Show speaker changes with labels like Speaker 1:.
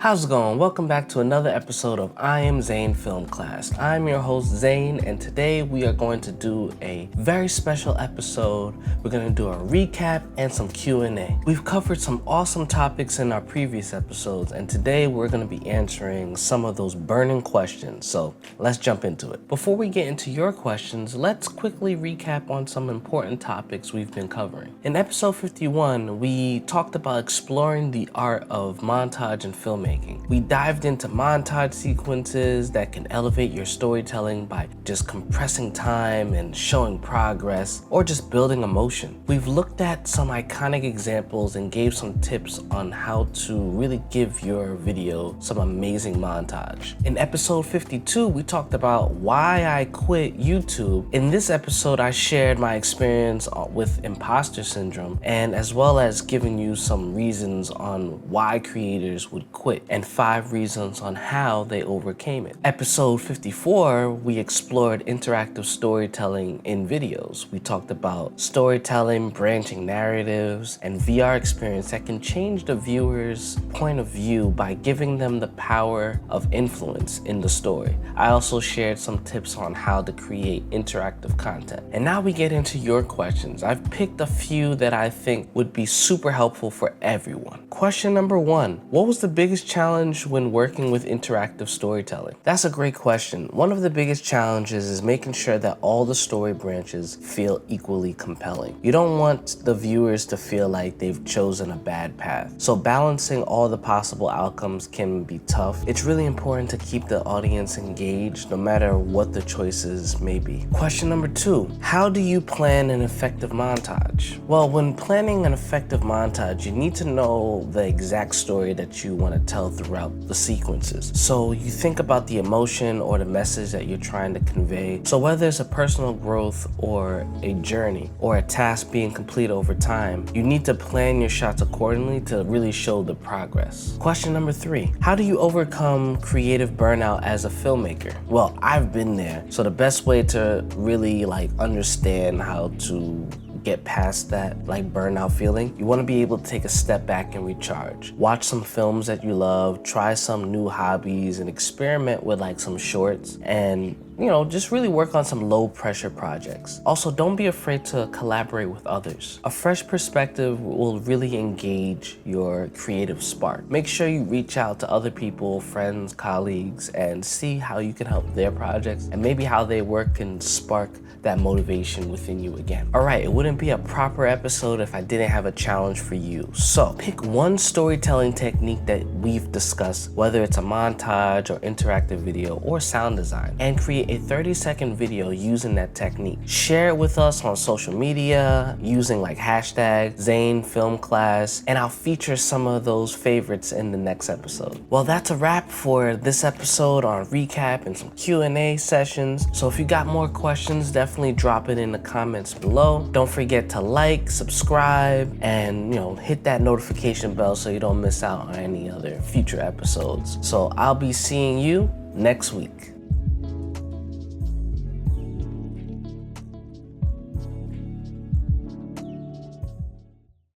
Speaker 1: How's it going? Welcome back to another episode of I Am Zain Film Class. I'm your host Zain, and today we are going to do a very special episode. We're going to do a recap and some Q&A. We've covered some awesome topics in our previous episodes, and today we're going to be answering some of those burning questions. So let's jump into it. Before we get into your questions, let's quickly recap on some important topics we've been covering. In episode 51, we talked about exploring the art of montage and filmmaking. We dived into montage sequences that can elevate your storytelling by just compressing time and showing progress or just building emotion. We've looked at some iconic examples and gave some tips on how to really give your video some amazing montage. In episode 52, we talked about why I quit YouTube. In this episode, I shared my experience with imposter syndrome and as well as giving you some reasons on why creators would quit and 5 reasons on how they overcame it. Episode 54, we explored interactive storytelling in videos. We talked about storytelling, branching narratives, and VR experience that can change the viewer's point of view by giving them the power of influence in the story. I also shared some tips on how to create interactive content. And now we get into your questions. I've picked a few that I think would be super helpful for everyone. Question number 1, what was the biggest challenge when working with interactive storytelling? That's a great question. One of the biggest challenges is making sure that all the story branches feel equally compelling. You don't want the viewers to feel like they've chosen a bad path. So balancing all the possible outcomes can be tough. It's really important to keep the audience engaged no matter what the choices may be. Question number 2, how do you plan an effective montage? Well, when planning an effective montage, you need to know the exact story that you want to tell throughout the sequences. So you think about the emotion or the message that you're trying to convey. So whether it's a personal growth or a journey or a task being complete over time, you need to plan your shots accordingly to really show the progress. Question number 3, how do you overcome creative burnout as a filmmaker? Well, I've been there. So the best way to really understand how to get past that burnout feeling, you want to be able to take a step back and recharge. Watch some films that you love, try some new hobbies, and experiment with some shorts, and just really work on some low pressure projects. Also, don't be afraid to collaborate with others. A fresh perspective will really engage your creative spark. Make sure you reach out to other people, friends, colleagues, and see how you can help their projects and maybe how they work can spark that motivation within you again. All right, it wouldn't be a proper episode if I didn't have a challenge for you. So pick one storytelling technique that we've discussed, whether it's a montage or interactive video or sound design, and create a 30-second video using that technique. Share it with us on social media using hashtag Zain Film Class, and I'll feature some of those favorites in the next episode. Well, that's a wrap for this episode on recap and some Q&A sessions. So if you got more questions, definitely drop it in the comments below. Don't forget to like, subscribe, and hit that notification bell so you don't miss out on any other future episodes. So I'll be seeing you next week.